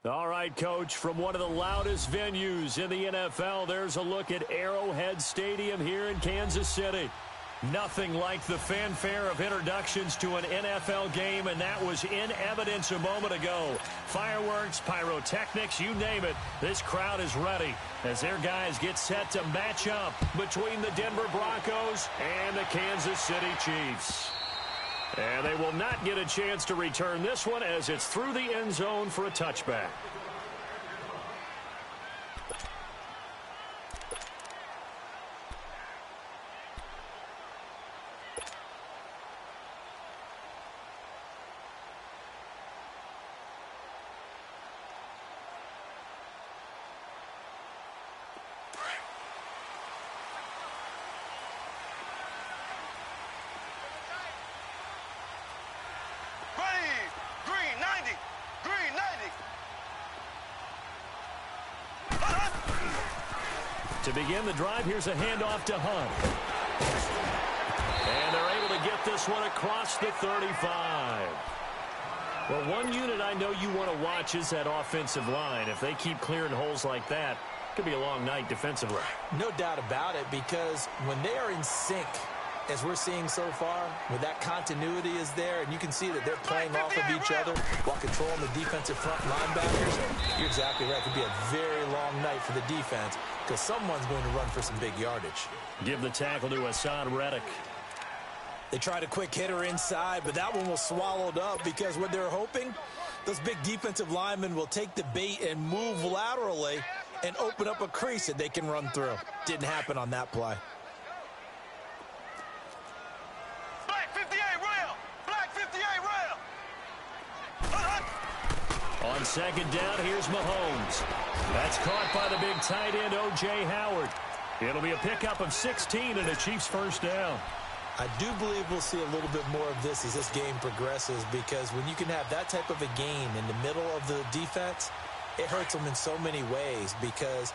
All right, Coach, from one of the loudest venues in the NFL, there's a look at Arrowhead Stadium here in Kansas City. Nothing like the fanfare of introductions to an NFL game, and that was in evidence a moment ago. Fireworks, pyrotechnics, you name it. This crowd is ready as their guys get set to match up between the Denver Broncos and the Kansas City Chiefs. And they will not get a chance to return this one as it's through the end zone for a touchback. To begin the drive, here's a handoff to Hunt. And they're able to get this one across the 35. Well, one unit I know you want to watch is that offensive line. If they keep clearing holes like that, it could be a long night defensively. No doubt about it, because when they are in sync, as we're seeing so far, where that continuity is there, and you can see that they're playing off of each other while controlling the defensive front linebackers, you're exactly right. It could be a very long night for the defense because someone's going to run for some big yardage. Give the tackle to Hassan Reddick. They tried a quick hitter inside, but that one was swallowed up because what they're hoping, those big defensive linemen will take the bait and move laterally and open up a crease that they can run through. Didn't happen on that play. On second down, here's Mahomes. That's caught by the big tight end, O.J. Howard. It'll be a pickup of 16 and a Chiefs first down. I do believe we'll see a little bit more of this as this game progresses, because when you can have that type of a game in the middle of the defense, it hurts them in so many ways, because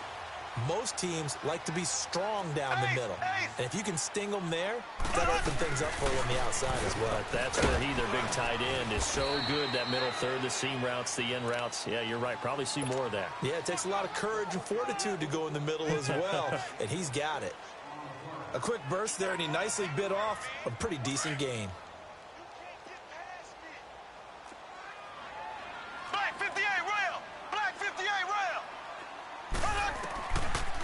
most teams like to be strong down the middle. And if you can sting them there, that'll open things up for you on the outside as well. But that's where their big tight end, is so good, that middle third, the seam routes, the in routes. Yeah, you're right. Probably see more of that. Yeah, it takes a lot of courage and fortitude to go in the middle as well, and he's got it. A quick burst there, and he nicely bit off a pretty decent gain.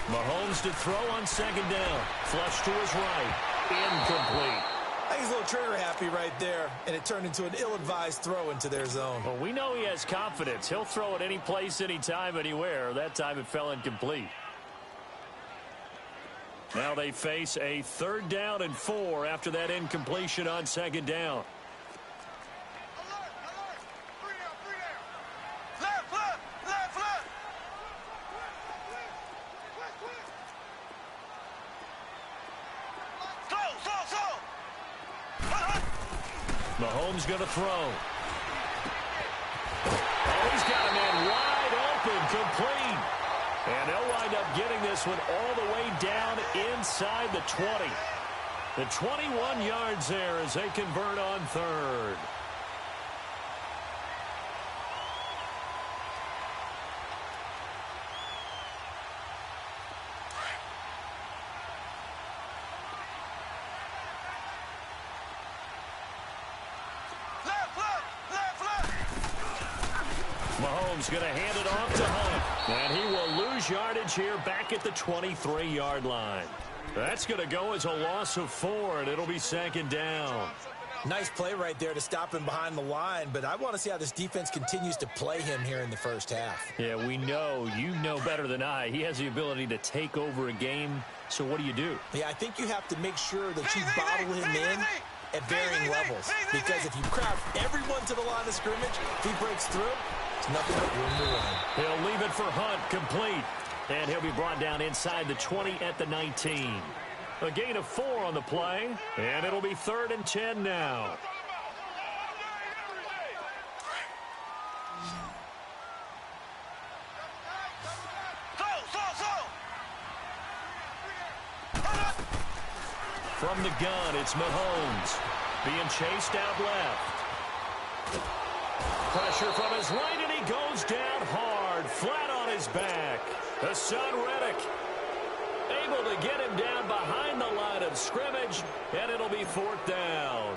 Mahomes to throw on second down. Flush to his right. Incomplete. I think he's a little trigger happy right there, and it turned into an ill-advised throw into their zone. Well, we know he has confidence. He'll throw it any place, anytime, anywhere. That time it fell incomplete. Now they face a 3rd down and 4 after that incompletion on second down. Mahomes going to throw. Oh, he's got a man wide open, complete. And they'll wind up getting this one all the way down inside the 20. The 21 yards there as they convert on 3rd. Mahomes going to hand it off to Hunt. And he will lose yardage here back at the 23-yard line. That's going to go as a loss of 4, and it'll be second down. Nice play right there to stop him behind the line, but I want to see how this defense continues to play him here in the first half. Yeah, we know. You know better than I. He has the ability to take over a game, so what do you do? Yeah, I think you have to make sure that you bottle him in at varying levels, because if you crowd everyone to the line of scrimmage, if he breaks through, it's nothing but room to run. He'll leave it for Hunt, complete. And he'll be brought down inside the 20 at the 19. A gain of 4 on the play, and it'll be 3rd and 10 now. From the gun, it's Mahomes. Being chased out left. Pressure from his right, and he he goes down hard, flat on his back. Hassan Reddick able to get him down behind the line of scrimmage, and it'll be 4th down.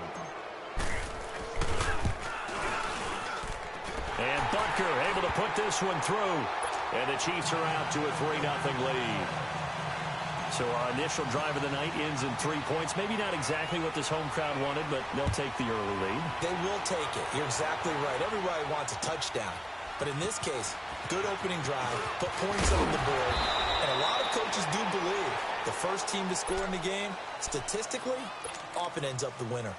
And Butker able to put this one through. And the Chiefs are out to a 3-0 lead. So our initial drive of the night ends in 3 points. Maybe not exactly what this home crowd wanted, but they'll take the early lead. They will take it. You're exactly right. Everybody wants a touchdown. But in this case, good opening drive, put points on the board. And a lot of coaches do believe the first team to score in the game, statistically, often ends up the winner.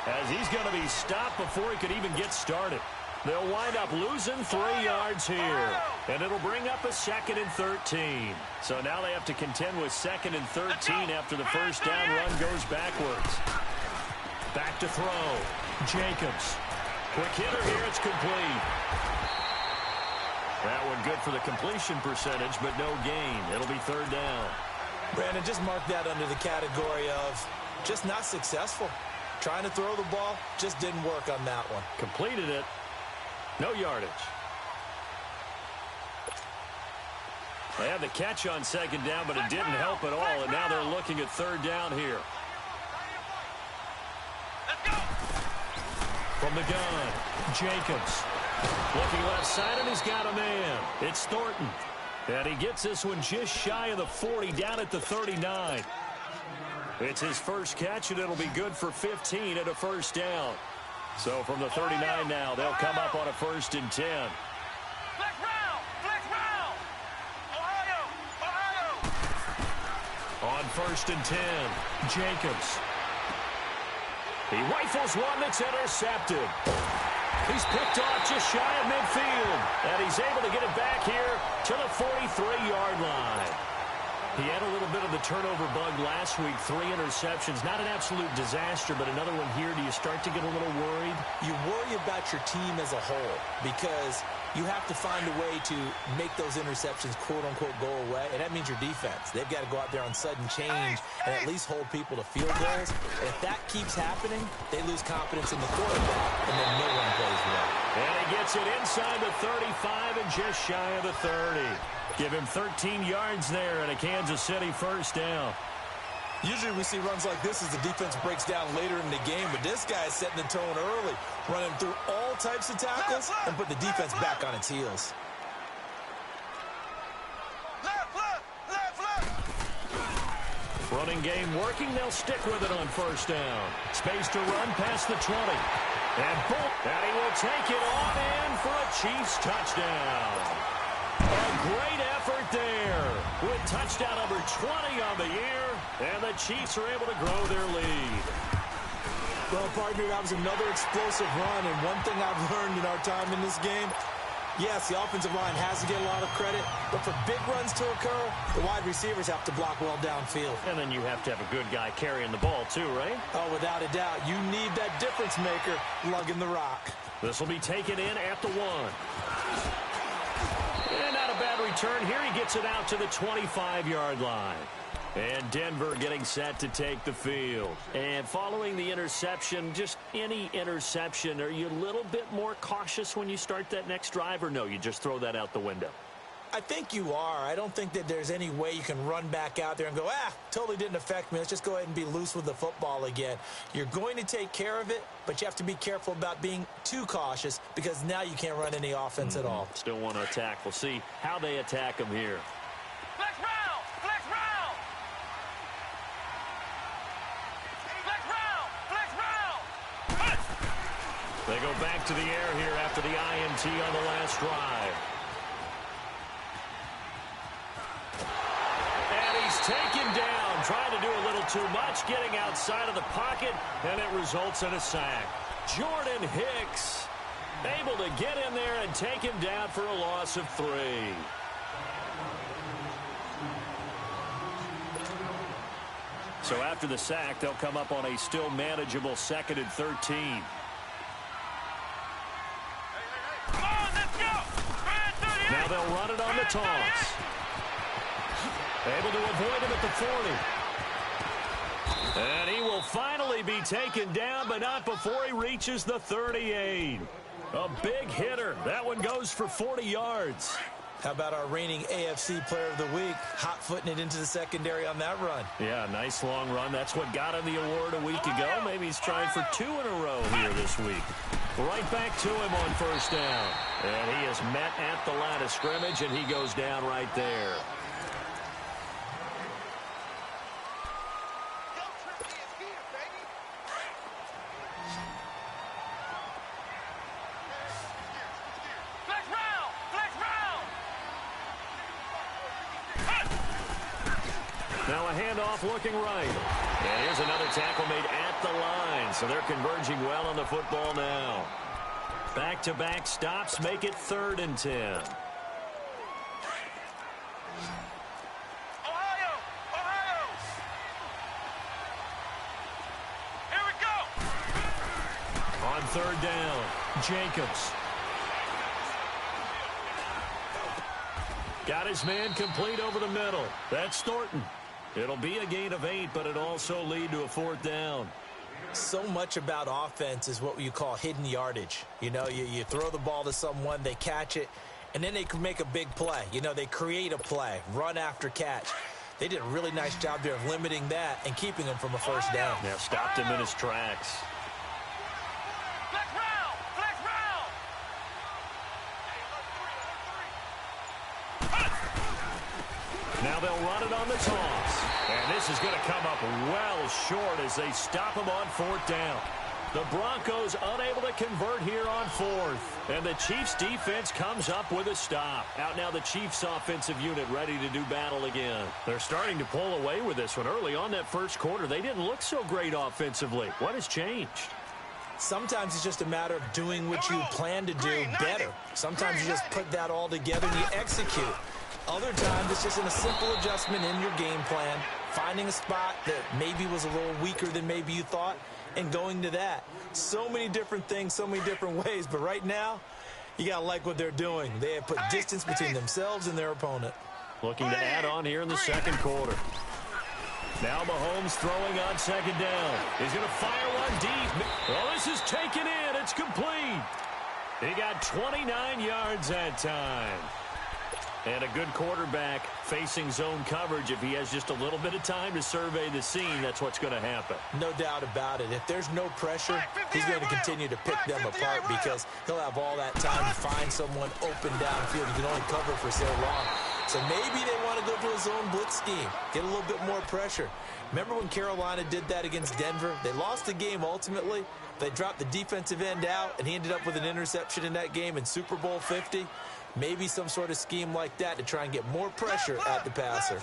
As he's going to be stopped before he could even get started. They'll wind up losing 3 yards here. And it'll bring up a 2nd and 13. So now they have to contend with 2nd and 13 after the first down run goes backwards. Back to throw. Jacobs. Quick hitter here. It's complete. That one good for the completion percentage, but no gain. It'll be 3rd down. Brandon, just mark that under the category of just not successful. Trying to throw the ball, just didn't work on that one. Completed it. No yardage. They had the catch on 2nd down, but it didn't help at all, and now they're looking at 3rd down here. From the gun, Jacobs. Looking left side, and he's got a man. It's Thornton. And he gets this one just shy of the 40, down at the 39. It's his first catch, and it'll be good for 15 at a 1st down. So from the 39 now, they'll come up on a 1st and 10. On 1st and 10, Jacobs. He rifles one that's intercepted. He's picked off just shy of midfield, and he's able to get it back here to the 43-yard line. He had a little bit of the turnover bug last week, 3 interceptions. Not an absolute disaster, but another one here. Do you start to get a little worried? You worry about your team as a whole because you have to find a way to make those interceptions, quote-unquote, go away, and that means your defense. They've got to go out there on sudden change and at least hold people to field goals. And if that keeps happening, they lose confidence in the quarterback, and then no one plays well. And he gets it inside the 35 and just shy of the 30. Give him 13 yards there and a Kansas City 1st down. Usually we see runs like this as the defense breaks down later in the game, but this guy is setting the tone early, running through all types of tackles and put the defense back on its heels. Running game working. They'll stick with it on 1st down. Space to run past the 20. And boom, and he will take it on in for a Chiefs touchdown. A great effort there with touchdown number 20 on the year, and the Chiefs are able to grow their lead. Well, partner, that was another explosive run, and one thing I've learned in our time in this game, yes, the offensive line has to get a lot of credit, but for big runs to occur, the wide receivers have to block well downfield. And then you have to have a good guy carrying the ball too, right? Oh, without a doubt. You need that difference maker lugging the rock. This will be taken in at the 1. And not a bad return. Here he gets it out to the 25-yard line. And Denver getting set to take the field. And following the interception, just any interception, are you a little bit more cautious when you start that next drive, or no, you just throw that out the window? I think you are. I don't think that there's any way you can run back out there and go, totally didn't affect me. Let's just go ahead and be loose with the football again. You're going to take care of it, but you have to be careful about being too cautious because now you can't run any offense at all. Still want to attack. We'll see how they attack him here. Flex round! Flex round! Flex round! Flex round! They go back to the air here after the INT on the last drive. Taken down, trying to do a little too much, getting outside of the pocket, and it results in a sack. Jordan Hicks able to get in there and take him down for a loss of 3. So after the sack, they'll come up on a still manageable 2nd and 13. Come on, let's go. Now they'll run it on the toss. Able to avoid him at the 40. And he will finally be taken down, but not before he reaches the 38. A big hitter. That one goes for 40 yards. How about our reigning AFC Player of the Week, hot-footing it into the secondary on that run? Yeah, nice long run. That's what got him the award a week ago. Maybe he's trying for 2 in a row here this week. Right back to him on first down. And he is met at the line of scrimmage, and he goes down right there. Now a handoff looking right. And here's another tackle made at the line. So they're converging well on the football now. Back-to-back stops make it 3rd and 10. Ohio! Ohio! Here we go! On 3rd down, Jacobs. Got his man complete over the middle. That's Thornton. It'll be a gain of 8, but it'll also lead to a 4th down. So much about offense is what you call hidden yardage. You know, you throw the ball to someone, they catch it, and then they can make a big play. You know, they create a play, run after catch. They did a really nice job there of limiting that and keeping him from a first down. Yeah, stopped him in his tracks. Flex round! Flex round! Now they'll run it on the toss. And this is going to come up well short as they stop him on 4th down. The Broncos unable to convert here on 4th. And the Chiefs defense comes up with a stop. Out now the Chiefs offensive unit ready to do battle again. They're starting to pull away with this one. Early on that first quarter, they didn't look so great offensively. What has changed? Sometimes it's just a matter of doing what you plan to do better. Sometimes you just put that all together and you execute. Other times, it's just a simple adjustment in your game plan, finding a spot that maybe was a little weaker than maybe you thought, and going to that. So many different things, so many different ways, but right now, you got to like what they're doing. They have put distance between themselves and their opponent. Looking to add on here in the 2nd quarter. Now Mahomes throwing on 2nd down. He's going to fire one deep. Oh, this is taken in. It's complete. He got 29 yards that time. And a good quarterback facing zone coverage. If he has just a little bit of time to survey the scene, that's what's going to happen. No doubt about it. If there's no pressure, he's going to continue to pick them apart because he'll have all that time to find someone open downfield. He can only cover for so long. So maybe they want to go to a zone blitz scheme, get a little bit more pressure. Remember when Carolina did that against Denver? They lost the game ultimately. They dropped the defensive end out, and he ended up with an interception in that game in Super Bowl 50. Maybe some sort of scheme like that to try and get more pressure at the passer.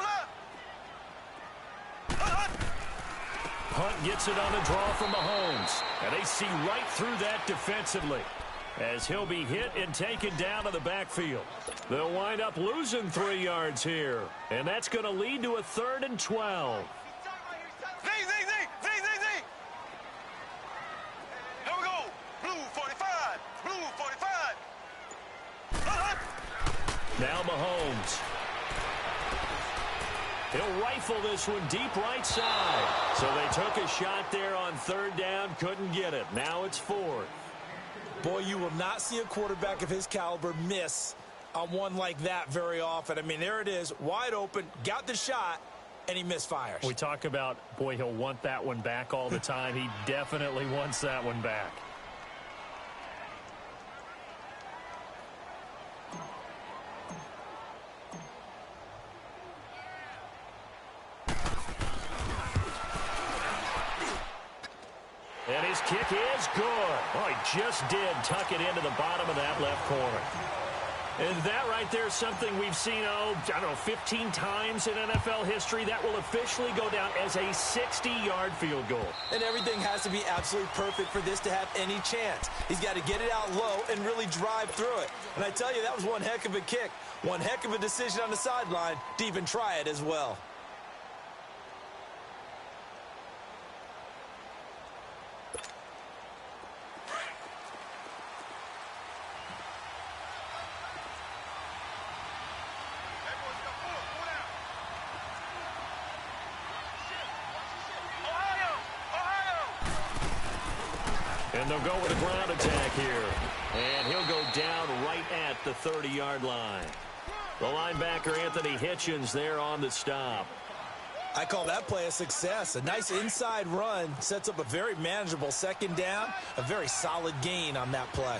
Hunt gets it on the draw from Mahomes. And they see right through that defensively as he'll be hit and taken down to the backfield. They'll wind up losing 3 yards here. And that's going to lead to a 3rd and 12. Z! Here we go! Blue 45! Blue 45! Now Mahomes. He'll rifle this one deep right side. So they took a shot there on 3rd down, couldn't get it. Now it's 4th. Boy, you will not see a quarterback of his caliber miss on one like that very often. I mean, there it is, wide open, got the shot, and he misfires. We talk about, boy, he'll want that one back all the time. He definitely wants that one back. And his kick is good. Oh, he just did tuck it into the bottom of that left corner. And that right there is something we've seen, I don't know, 15 times in NFL history. That will officially go down as a 60-yard field goal. And everything has to be absolutely perfect for this to have any chance. He's got to get it out low and really drive through it. And I tell you, that was one heck of a kick. One heck of a decision on the sideline to even try it as well. And they'll go with a ground attack here. And he'll go down right at the 30-yard line. The linebacker, Anthony Hitchens, there on the stop. I call that play a success. A nice inside run sets up a very manageable second down. A very solid gain on that play.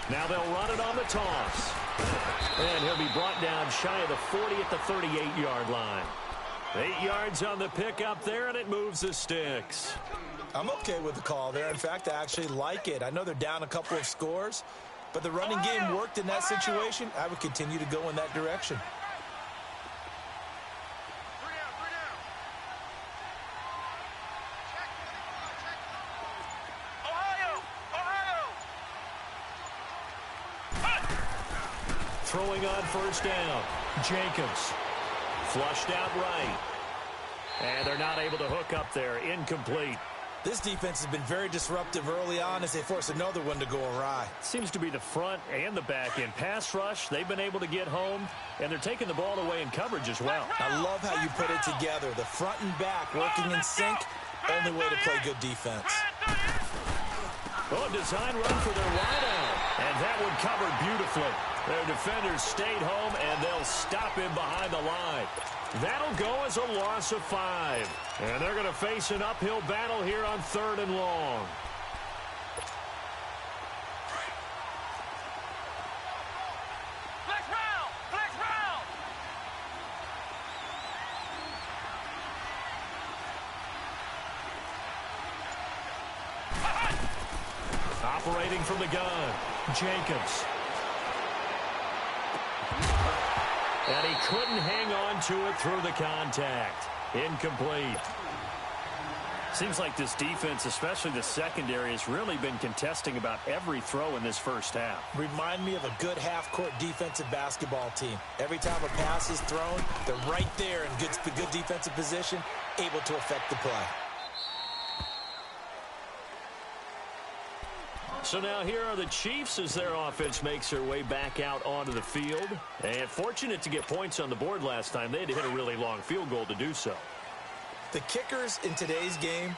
Now they'll run it on the toss. And he'll be brought down shy of the 40 at the 38-yard line. 8 yards on the pickup there, and it moves the sticks. I'm okay with the call there. In fact, I actually like it. I know they're down a couple of scores, but the running game worked in that situation. I would continue to go in that direction. Throwing on first down. Jacobs. Flushed out right. And they're not able to hook up there. Incomplete. This defense has been very disruptive early on as they force another one to go awry. Seems to be the front and the back end. Pass rush, they've been able to get home, and they're taking the ball away in coverage as well. I love how you put it together. The front and back working in sync. Only way to play good defense. Oh, a design run for their wideout. And that one covered beautifully. Their defenders stayed home, and they'll stop him behind the line. That'll go as a loss of 5. And they're going to face an uphill battle here on 3rd and long. Flex round! Flex round! Operating from the gun, Jacobs. And he couldn't hang on to it through the contact. Incomplete. Seems like this defense, especially the secondary, has really been contesting about every throw in this first half. Remind me of a good half-court defensive basketball team. Every time a pass is thrown, they're right there in good defensive position, able to affect the play. So now here are the Chiefs as their offense makes their way back out onto the field. And fortunate to get points on the board last time. They had to hit a really long field goal to do so. The kickers in today's game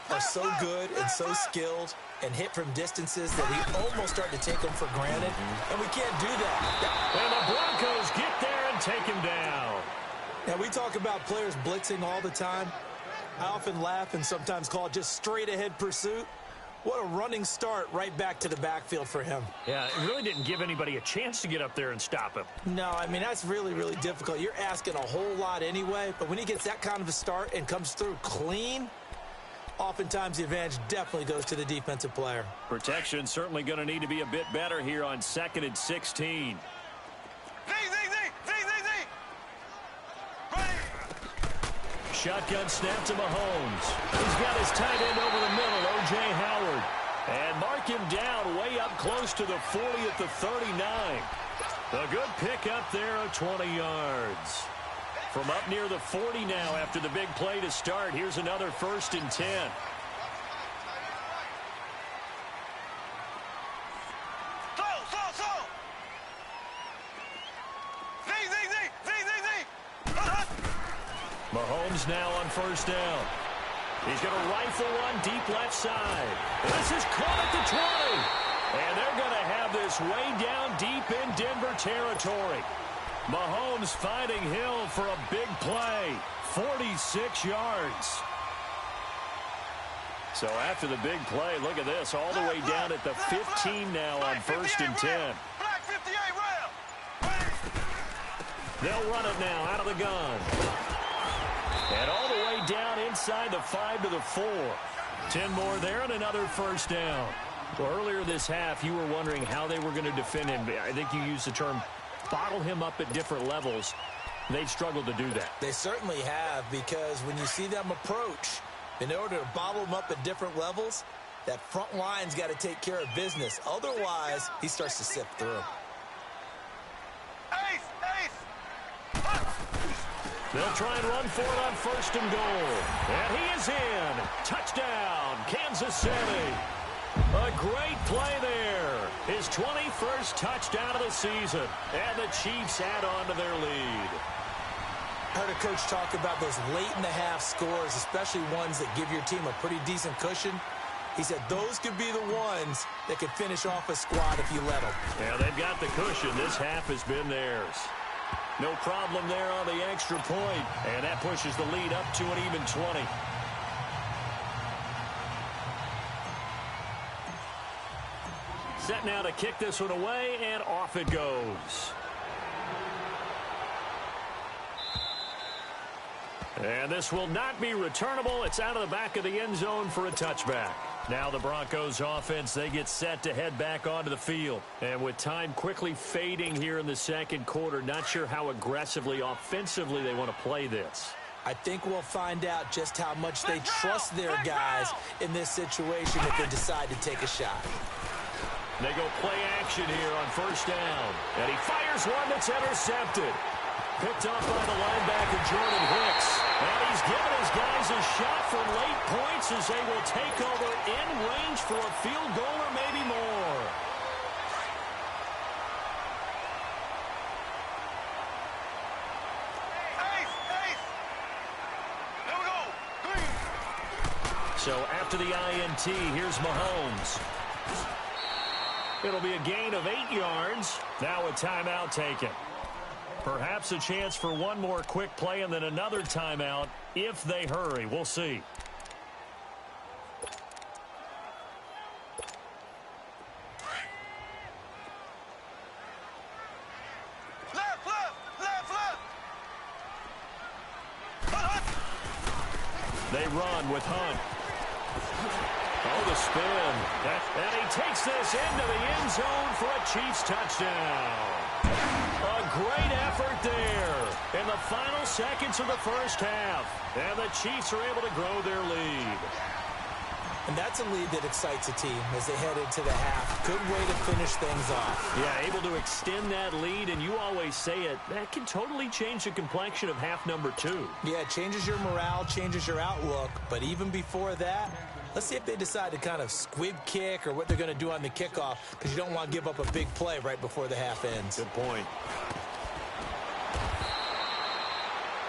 are so good and so skilled and hit from distances that we almost start to take them for granted, and we can't do that. And the Broncos get there and take him down. Now, we talk about players blitzing all the time. I often laugh and sometimes call it just straight-ahead pursuit. What a running start right back to the backfield for him. Yeah, it really didn't give anybody a chance to get up there and stop him. No, I mean, that's really, really difficult. You're asking a whole lot anyway, but when he gets that kind of a start and comes through clean, oftentimes the advantage definitely goes to the defensive player. Protection certainly going to need to be a bit better here on 2nd and 16. Shotgun snap to Mahomes. He's got his tight end over the middle, O.J. Howard. And mark him down way up close to the 40 at the 39. A good pickup there of 20 yards. From up near the 40 now after the big play to start. Here's another 1st and 10. Mahomes now on 1st down. He's going to rifle one deep left side. This is caught at the 20. And they're going to have this way down deep in Denver territory. Mahomes finding Hill for a big play. 46 yards. So after the big play, look at this. All the way down at the 15 now on 1st and 10. They'll run it now out of the gun. And all the way down inside the 5 to the 4. 10 more there and another 1st down. Well, earlier this half, you were wondering how they were going to defend him. I think you used the term bottle him up at different levels. They've struggled to do that. They certainly have, because when you see them approach, in order to bottle him up at different levels, that front line's got to take care of business. Otherwise, he starts to sift through. They'll try and run for it on 1st and goal. And he is in. Touchdown, Kansas City. A great play there. His 21st touchdown of the season. And the Chiefs add on to their lead. I heard a coach talk about those late-in-the-half scores, especially ones that give your team a pretty decent cushion. He said those could be the ones that could finish off a squad if you let them. Yeah, they've got the cushion. This half has been theirs. No problem there on the extra point, and that pushes the lead up to an even 20. Set now to kick this one away, and off it goes. And this will not be returnable. It's out of the back of the end zone for a touchback. Now the Broncos offense, they get set to head back onto the field. And with time quickly fading here in the second quarter, not sure how aggressively, offensively they want to play this. I think we'll find out just how much they trust their guys in this situation if they decide to take a shot. They go play action here on first down. And he fires one that's intercepted. Picked up by the linebacker, Jordan Hicks. And he's given his guys a shot for late points as they will take over in range for a field goal or maybe more. Ace. There we go. Green. So after the INT, here's Mahomes. It'll be a gain of 8 yards. Now a timeout taken. Perhaps a chance for one more quick play and then another timeout if they hurry. We'll see. Left. They run with Hunt. Oh, the spin. And he takes this into the end zone for a Chiefs touchdown. A great effort there in the final seconds of the first half. And the Chiefs are able to grow their lead. And that's a lead that excites a team as they head into the half. Good way to finish things off. Yeah, able to extend that lead, and you always say it, that can totally change the complexion of half number 2. Yeah, it changes your morale, changes your outlook. But even before that, let's see if they decide to kind of squib kick or what they're going to do on the kickoff, because you don't want to give up a big play right before the half ends. Good point.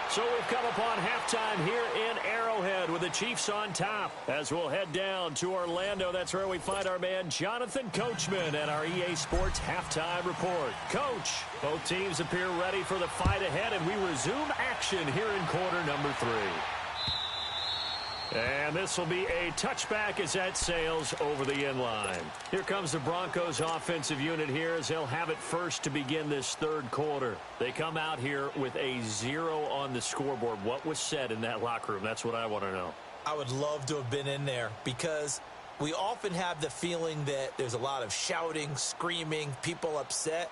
So we've come upon halftime here in Arrowhead with the Chiefs on top. As we'll head down to Orlando, that's where we find our man Jonathan Coachman at our EA Sports Halftime Report. Coach, both teams appear ready for the fight ahead, and we resume action here in quarter number 3. And this will be a touchback as that sails over the end line. Here comes the Broncos offensive unit here as they'll have it first to begin this third quarter. They come out here with a 0 on the scoreboard. What was said in that locker room? That's what I want to know. I would love to have been in there because we often have the feeling that there's a lot of shouting, screaming, people upset.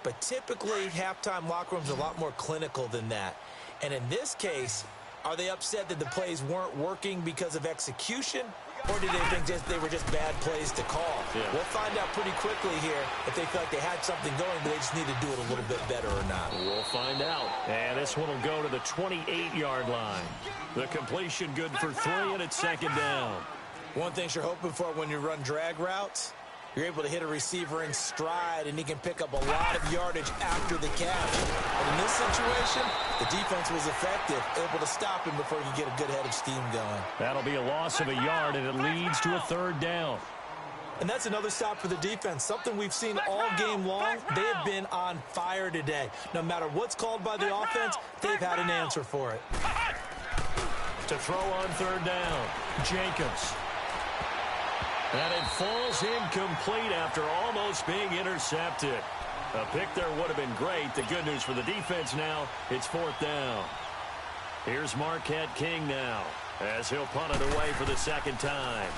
But typically, halftime locker rooms are a lot more clinical than that. And in this case, are they upset that the plays weren't working because of execution, or did they think they were just bad plays to call? Yeah. We'll find out pretty quickly here if they feel like they had something going, but they just need to do it a little bit better or not. We'll find out. And this one will go to the 28-yard line. The completion good for 3, and it's second down. One thing you're hoping for when you run drag routes, you're able to hit a receiver in stride, and he can pick up a lot of yardage after the catch. But in this situation, the defense was effective, able to stop him before he could get a good head of steam going. That'll be a loss of a yard, and it leads to a third down. And that's another stop for the defense, something we've seen all game long. They have been on fire today. No matter what's called by the offense, they've had an answer for it. To throw on third down, Jacobs. And it falls incomplete after almost being intercepted. A pick there would have been great. The good news for the defense now, it's fourth down. Here's Marquette King now as he'll punt it away for the second time.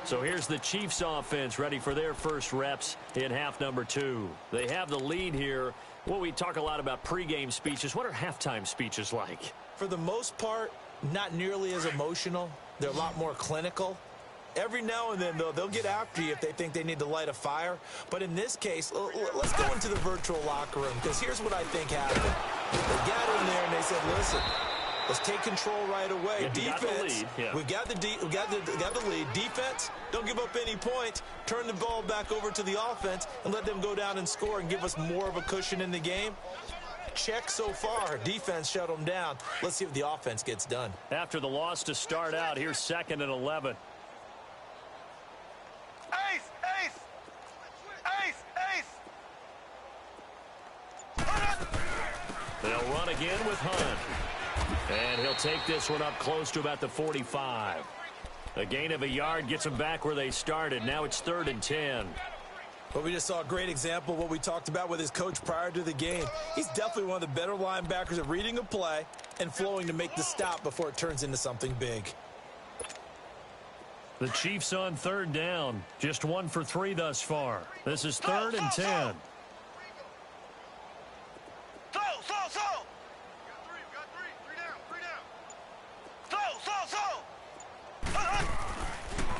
So here's the Chiefs offense ready for their first reps in half number 2. They have the lead here. Well, we talk a lot about pregame speeches. What are halftime speeches like? For the most part, not nearly as emotional. They're a lot more clinical. Every now and then, though, they'll get after you if they think they need to light a fire. But in this case, let's go into the virtual locker room, because here's what I think happened. They got in there and they said, listen, Let's take control right away. Yeah, Defense, we got the lead. Defense, don't give up any points. Turn the ball back over to the offense and let them go down and score and give us more of a cushion in the game. Check so far. Defense shut them down. Let's see if the offense gets done. After the loss to start out, here's 2nd and 11. Ace, ace, ace, ace. They'll run again with Hunt. And he'll take this one up close to about the 45. A gain of a yard gets them back where they started. Now it's 3rd and 10. But we just saw a great example of what we talked about with his coach prior to the game. He's definitely one of the better linebackers at reading a play and flowing to make the stop before it turns into something big. The Chiefs on 3rd down. Just 1 for 3 thus far. This is 3rd and 10. Slow. Got three down. Slow.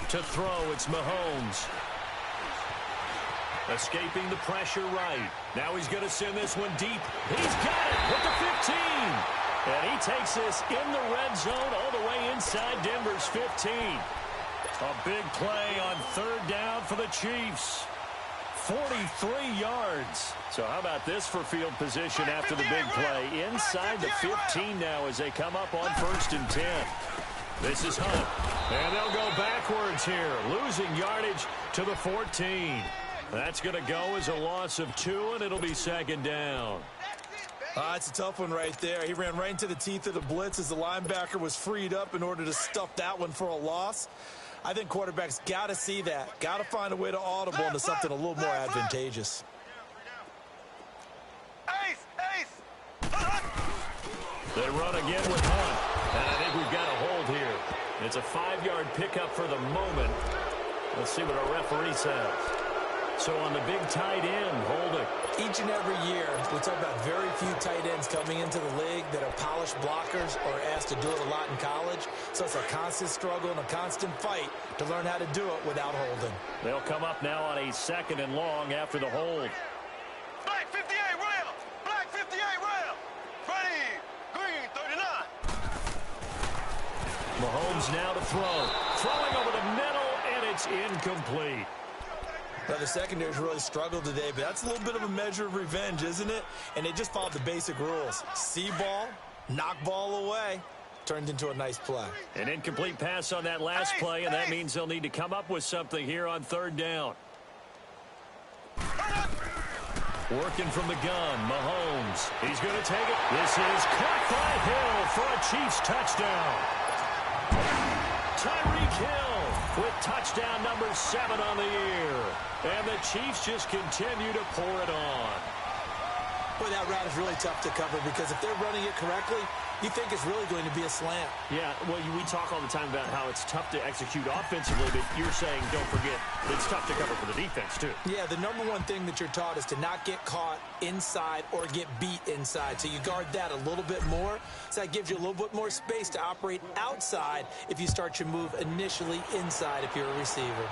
To throw, it's Mahomes. Escaping the pressure right. Now he's going to send this one deep. He's got it with the 15. And he takes this in the red zone all the way inside Denver's 15. A big play on 3rd down for the Chiefs. 43 yards. So how about this for field position after the big play? Inside the 15 now as they come up on 1st and 10. This is Hunt. And they'll go backwards here, losing yardage to the 14. That's going to go as a loss of 2, and it'll be 2nd down. It's a tough one right there. He ran right into the teeth of the blitz as the linebacker was freed up in order to stuff that one for a loss. I think quarterbacks got to see that. Got to find a way to audible into something a little more advantageous. Ace. They run again with Hunt. And I think we've got a hold here. It's a 5-yard pickup for the moment. Let's see what our referee says. So on the big tight end, holding. Each and every year, we talk about very few tight ends coming into the league that are polished blockers or asked to do it a lot in college. So it's a constant struggle and a constant fight to learn how to do it without holding. They'll come up now on a 2nd and long after the hold. Black 58 rail. Black 58 rail. Ready. Green 39. Mahomes now to throw. Throwing over the middle, and it's incomplete. Now, the secondary's really struggled today, but that's a little bit of a measure of revenge, isn't it? And they just followed the basic rules. See ball, knock ball away. Turned into a nice play. An incomplete pass on that last play, and that means they'll need to come up with something here on 3rd down. Working from the gun, Mahomes. He's going to take it. This is caught by Hill for a Chiefs touchdown. Tyreek Hill with touchdown number 7 on the year. And the Chiefs just continue to pour it on. Boy, that route is really tough to cover because if they're running it correctly, you think it's really going to be a slant. Yeah, well, we talk all the time about how it's tough to execute offensively, but you're saying, don't forget, it's tough to cover for the defense, too. Yeah, the number one thing that you're taught is to not get caught inside or get beat inside. So you guard that a little bit more. So that gives you a little bit more space to operate outside if you start your move initially inside if you're a receiver.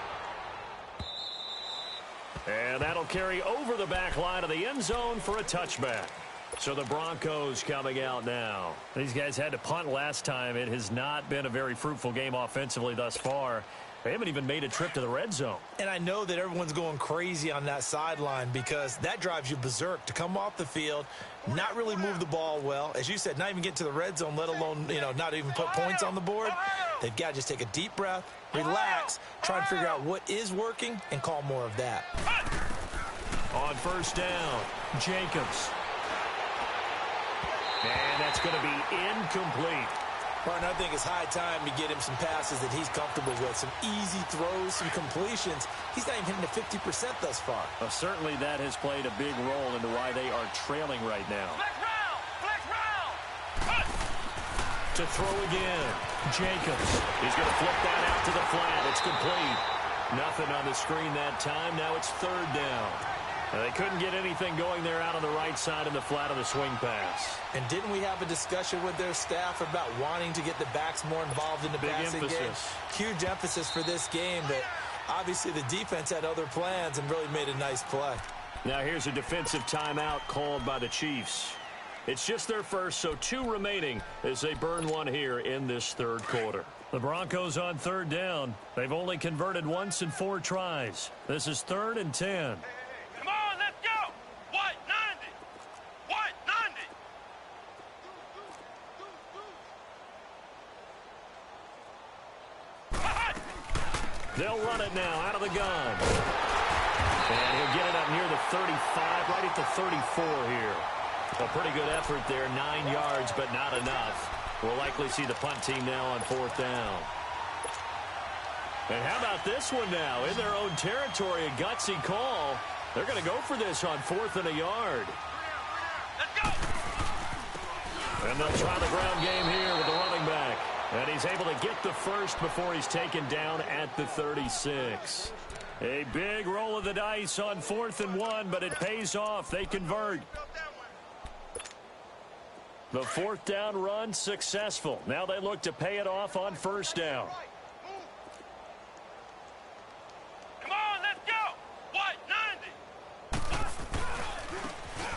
And that'll carry over the back line of the end zone for a touchback. So the Broncos coming out now. These guys had to punt last time. It has not been a very fruitful game offensively thus far. They haven't even made a trip to the red zone. And I know that everyone's going crazy on that sideline because that drives you berserk to come off the field, not really move the ball well. As you said, not even get to the red zone, let alone, not even put points on the board. They've got to just take a deep breath, relax, try and figure out what is working, and call more of that. On 1st down, Jacobs. And that's going to be incomplete. Martin, I think it's high time to get him some passes that he's comfortable with, some easy throws, some completions. He's not even hitting the 50% thus far. Well, certainly that has played a big role into why they are trailing right now. Black round. To throw again, Jacobs. He's going to flip that out to the flat. It's complete. Nothing on the screen that time. Now it's 3rd down. They couldn't get anything going there out on the right side in the flat of the swing pass. And didn't we have a discussion with their staff about wanting to get the backs more involved in the passing game? Huge emphasis for this game, but obviously the defense had other plans and really made a nice play. Now here's a defensive timeout called by the Chiefs. It's just their first, so 2 remaining as they burn one here in this third quarter. The Broncos on third down. They've only converted once in 4 tries. This is 3rd and 10. Come on, let's go! White 90! White 90! They'll run it now out of the gun. And he'll get it up near the 35, right at the 34 here. A pretty good effort there, 9 yards, but not enough. We'll likely see the punt team now on 4th down. And how about this one now? In their own territory, a gutsy call. They're going to go for this on 4th and a yard. Let's go! And they'll try the ground game here with the running back. And he's able to get the first before he's taken down at the 36. A big roll of the dice on 4th and 1, but it pays off. They convert. The 4th down run successful. Now they look to pay it off on 1st down. Come on, let's go! White 90!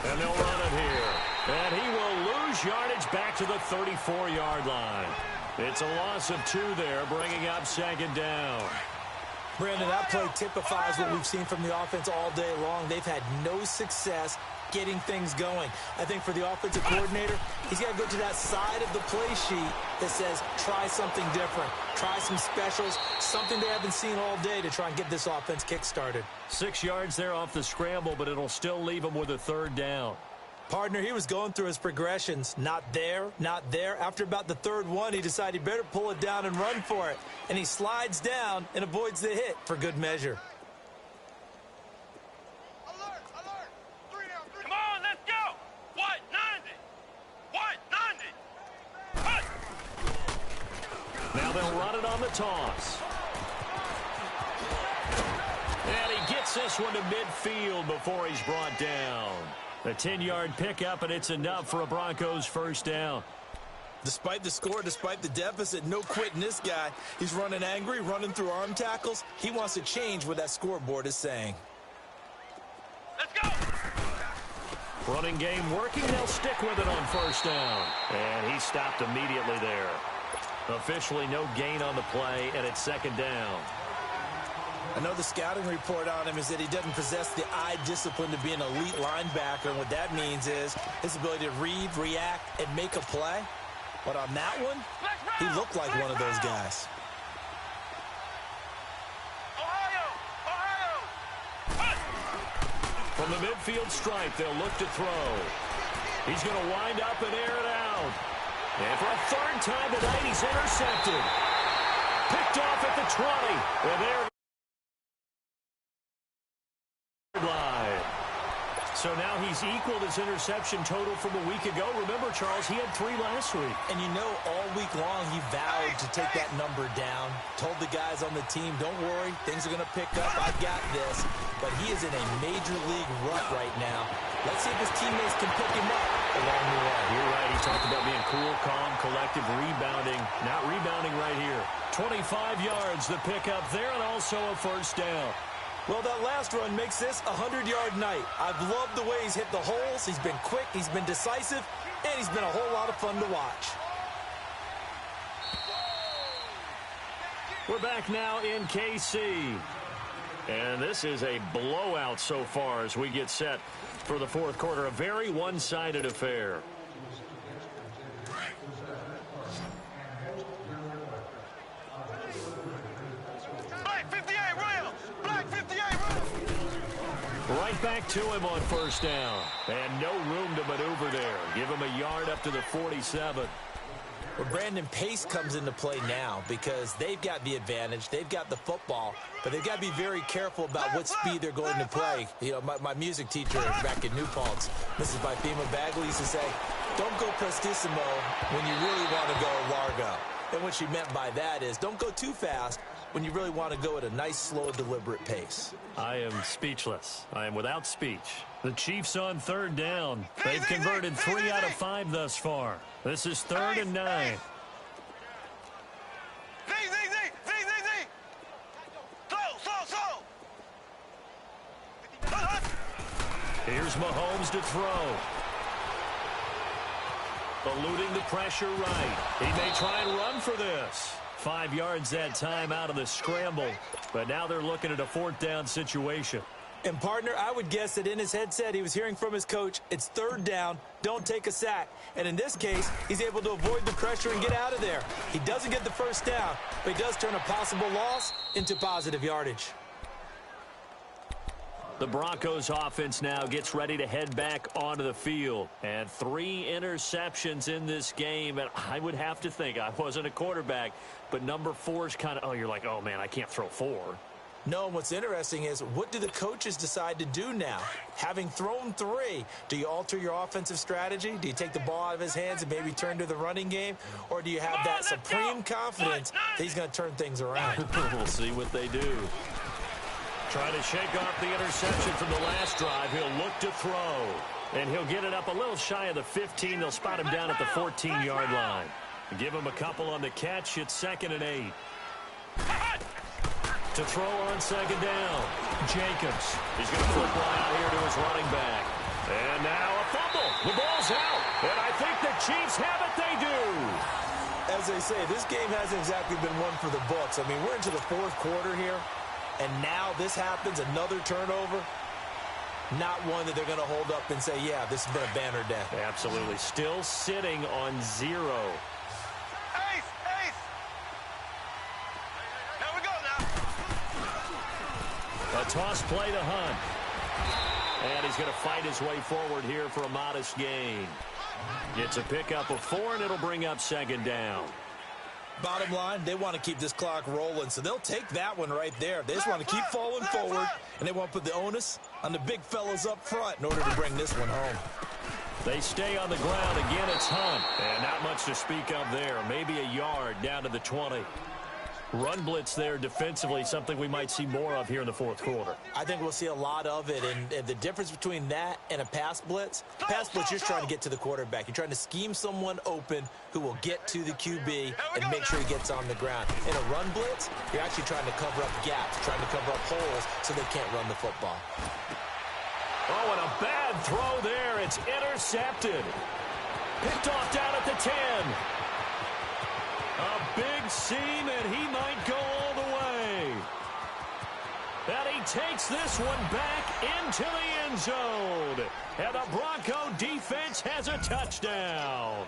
And they'll run it here. And he will lose yardage back to the 34-yard line. It's a loss of 2 there, bringing up 2nd down. Brandon, that play typifies what we've seen from the offense all day long. They've had no success getting things going. I think for the offensive coordinator, he's got to go to that side of the play sheet that says, try something different. Try some specials, something they haven't seen all day to try and get this offense kick-started. 6 yards there off the scramble, but it'll still leave him with a 3rd down. Partner, he was going through his progressions. Not there, not there. After about the 3rd one, he decided he better pull it down and run for it. And he slides down and avoids the hit for good measure. Alert! Alert! 3 down, 3. Come on, let's go! White 90! White 90! Now they'll run it on the toss. And he gets this one to midfield before he's brought down. A 10-yard pickup, and it's enough for a Broncos 1st down. Despite the score, despite the deficit, no quitting this guy. He's running angry, running through arm tackles. He wants to change what that scoreboard is saying. Let's go! Running game working. They'll stick with it on 1st down. And he stopped immediately there. Officially no gain on the play, and it's 2nd down. I know the scouting report on him is that he doesn't possess the eye discipline to be an elite linebacker. And what that means is his ability to read, react, and make a play. But on that one, he looked like one of those guys. From the midfield stripe, they'll look to throw. He's going to wind up and air it out. And for a 3rd time tonight, he's intercepted. Picked off at the 20. And there line. So now he's equaled his interception total from a week ago. Remember, Charles, he had 3 last week. And you know, all week long he vowed to take that number down. Told the guys on the team, don't worry, things are going to pick up. I got this. But he is in a major league rut right now. Let's see if his teammates can pick him up along the way. You're right. He talked about being cool, calm, collective, rebounding. Not rebounding right here. 25 yards, the pickup there, and also a 1st down. Well, that last run makes this a 100-yard night. I've loved the way he's hit the holes. He's been quick, he's been decisive, and he's been a whole lot of fun to watch. We're back now in KC. And this is a blowout so far as we get set for the 4th quarter. A very one-sided affair. Right back to him on 1st down. And no room to maneuver there. Give him a yard up to the 47. Well, Brandon, pace comes into play now because they've got the advantage. They've got the football, but they've got to be very careful about what speed they're going to play. You know, my music teacher back in New Paltz, Mrs. Bifema Bagley, used to say, don't go prestissimo when you really want to go largo. And what she meant by that is don't go too fast when you really want to go at a nice, slow, deliberate pace. I am speechless. I am without speech. The Chiefs on 3rd down. They've converted 3 out of 5 thus far. This is 3rd and 9. Here's Mahomes to throw. Eluding the pressure right. He may try and run for this. 5 yards that time out of the scramble. But now they're looking at a 4th down situation. And, partner, I would guess that in his headset he was hearing from his coach, it's 3rd down, don't take a sack. And in this case, he's able to avoid the pressure and get out of there. He doesn't get the 1st down, but he does turn a possible loss into positive yardage. The Broncos offense now gets ready to head back onto the field. And 3 interceptions in this game. And I would have to think, I wasn't a quarterback, but number 4 is kind of, you're like, oh, man, I can't throw 4. No, and what's interesting is, what do the coaches decide to do now? Having thrown 3, do you alter your offensive strategy? Do you take the ball out of his hands and maybe turn to the running game? Or do you have that supreme confidence that he's going to turn things around? We'll see what they do. Trying to shake off the interception from the last drive. He'll look to throw. And he'll get it up a little shy of the 15. They'll spot him down at the 14-yard line. Give him a couple on the catch. It's 2nd and 8. To throw on 2nd down. Jacobs. He's going to flip one out here to his running back. And now a fumble. The ball's out. And I think the Chiefs have it. They do. As they say, this game hasn't exactly been one for the books. I mean, we're into the 4th quarter here. And now this happens, another turnover. Not one that they're going to hold up and say, yeah, this has been a banner day. Absolutely. Still sitting on 0. Ace! Here we go now. A toss play to Hunt. And he's going to fight his way forward here for a modest gain. Gets a pickup of 4, and it'll bring up 2nd down. Bottom line, they want to keep this clock rolling, so they'll take that one right there. They just want to keep falling forward, and they want to put the onus on the big fellas up front in order to bring this one home. They stay on the ground. Again, it's Hunt. And not much to speak of there. Maybe a yard down to the 20. Run blitz there defensively, something we might see more of here in the 4th quarter. I think we'll see a lot of it, and the difference between that and a pass blitz, you're just trying to get to the quarterback. You're trying to scheme someone open who will get to the QB and make sure he gets on the ground. In a run blitz, you're actually trying to cover up gaps, trying to cover up holes so they can't run the football. Oh, and a bad throw there. It's intercepted. Picked off down at the 10. A big seam, and he might go all the way. And he takes this one back into the end zone. And the Bronco defense has a touchdown.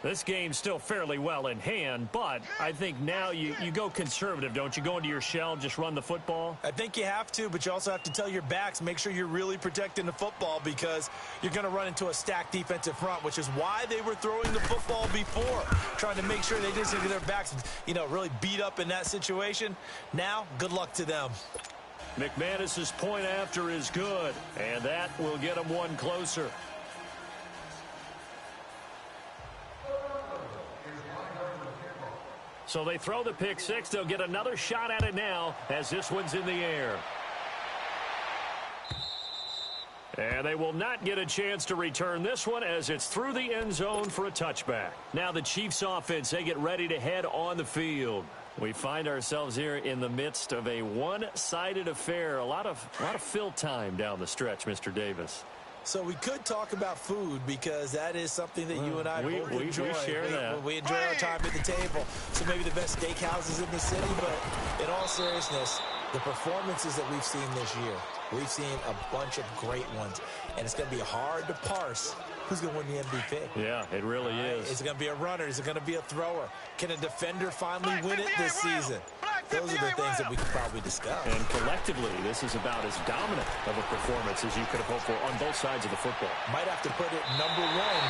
This game's still fairly well in hand, but I think now you go conservative, don't you? Go into your shell, just run the football? I think you have to, but you also have to tell your backs, make sure you're really protecting the football because you're going to run into a stacked defensive front, which is why they were throwing the football before, trying to make sure they didn't get their backs, really beat up in that situation. Now, good luck to them. McManus's point after is good, and that will get him one closer. So they throw the pick six. They'll get another shot at it now as this one's in the air. And they will not get a chance to return this one as it's through the end zone for a touchback. Now the Chiefs offense, they get ready to head on the field. We find ourselves here in the midst of a one-sided affair. A lot of fill time down the stretch, Mr. Davis. So we could talk about food because that is something that you and I both enjoy. We share that. We enjoy our time at the table. So maybe the best steakhouses in the city, but in all seriousness, the performances that we've seen this year, we've seen a bunch of great ones, and it's going to be hard to parse who's going to win the MVP. Yeah, it really is. Is it going to be a runner? Is it going to be a thrower? Can a defender finally win it this season? Those are the things that we could probably discuss. And collectively, this is about as dominant of a performance as you could have hoped for on both sides of the football. Might have to put it #1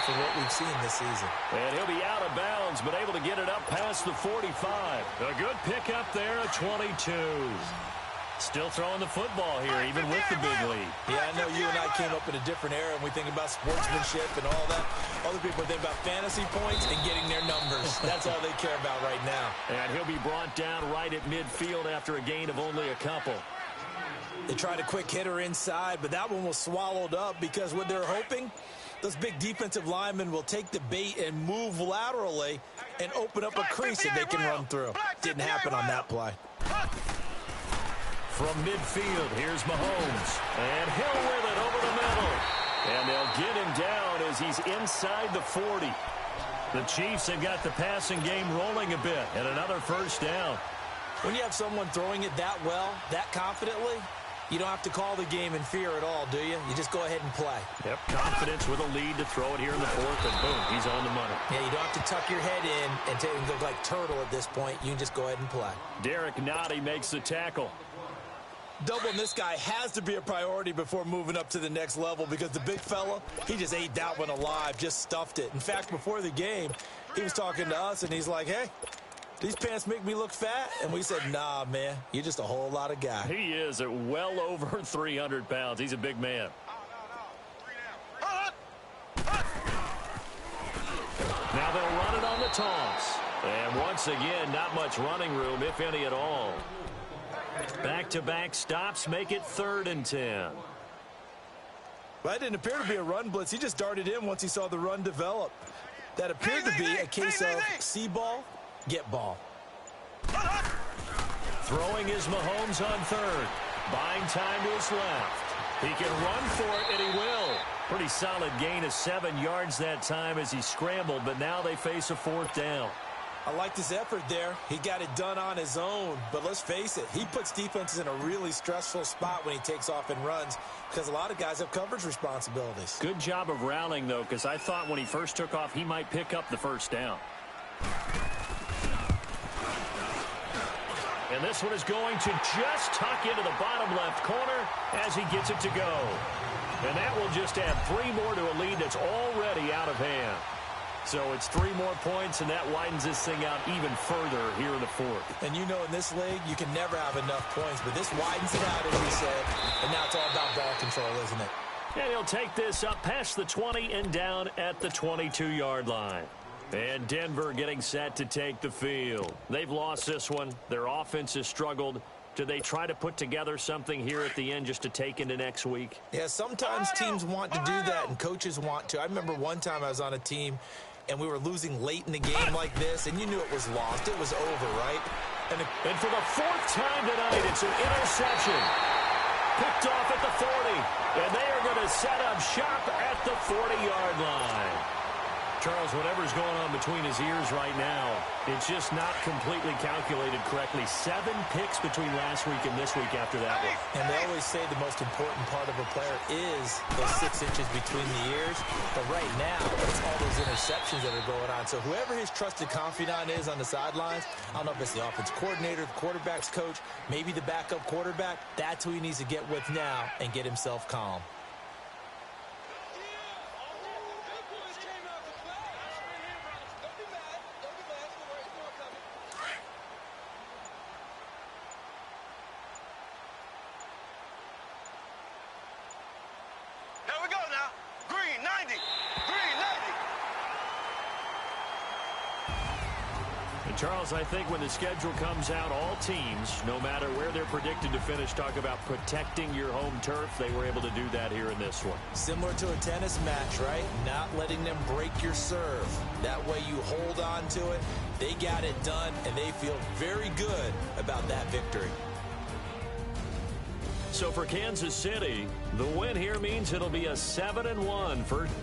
for what we've seen this season. And he'll be out of bounds, but able to get it up past the 45. A good pickup there at 22. Still throwing the football here, even with the big lead. Yeah, I know you and I came up in a different era, and we think about sportsmanship and all that. Other people think about fantasy points and getting their numbers. That's all they care about right now. And he'll be brought down right at midfield after a gain of only a couple. They tried a quick hitter inside, but that one was swallowed up because what they're hoping, those big defensive linemen will take the bait and move laterally and open up a crease that they can run through. Didn't happen on that play. From midfield, here's Mahomes. And Hill with it over the middle. And they'll get him down going as he's inside the 40. The Chiefs have got the passing game rolling a bit, and another first down. When you have someone throwing it that well, that confidently, you don't have to call the game in fear at all, do you? You just go ahead and play. Yep, confidence with a lead to throw it here in the fourth, and boom, he's on the money. Yeah, you don't have to tuck your head in and go like turtle at this point. You can just go ahead and play. Derek Nottie makes the tackle. Doubling this guy has to be a priority before moving up to the next level because the big fella, he just ate that one alive, just stuffed it. In fact, before the game, he was talking to us, and he's like, hey, these pants make me look fat? And we said, nah, man, you're just a whole lot of guy. He is at well over 300 pounds. He's a big man. Now they'll run it on the toss. And once again, not much running room, if any at all. Back-to-back stops make it 3rd and 10. Well, that didn't appear to be a run blitz. He just darted in once he saw the run develop. That appeared to be a case of see ball, get ball. Throwing is Mahomes on 3rd. Buying time to his left. He can run for it, and he will. Pretty solid gain of 7 yards that time as he scrambled, but now they face a 4th down. I liked his effort there. He got it done on his own. But let's face it, he puts defenses in a really stressful spot when he takes off and runs because a lot of guys have coverage responsibilities. Good job of rallying, though, because I thought when he first took off, he might pick up the first down. And this one is going to just tuck into the bottom left corner as he gets it to go. And that will just add 3 more to a lead that's already out of hand. So it's 3 more points, and that widens this thing out even further here in the 4th. And you know in this league, you can never have enough points, but this widens it out, as we said, and now it's all about ball control, isn't it? And he'll take this up past the 20 and down at the 22-yard line. And Denver getting set to take the field. They've lost this one. Their offense has struggled. Do they try to put together something here at the end just to take into next week? Yeah, sometimes teams want to do that, and coaches want to. I remember one time I was on a team, and we were losing late in the game like this, and you knew it was lost. It was over, right? And for the 4th time tonight, it's an interception. Picked off at the 40, and they are going to set up shop at the 40-yard line. Charles, whatever's going on between his ears right now, it's just not completely calculated correctly. 7 picks between last week and this week after that one. And they always say the most important part of a player is those 6 inches between the ears. But right now, it's all those interceptions that are going on. So whoever his trusted confidant is on the sidelines, I don't know if it's the offense coordinator, the quarterback's coach, maybe the backup quarterback, that's who he needs to get with now and get himself calm. Charles, I think when the schedule comes out, all teams, no matter where they're predicted to finish, talk about protecting your home turf. They were able to do that here in this one. Similar to a tennis match, right? Not letting them break your serve. That way you hold on to it. They got it done, and they feel very good about that victory. So for Kansas City, the win here means it'll be a 7-1 first.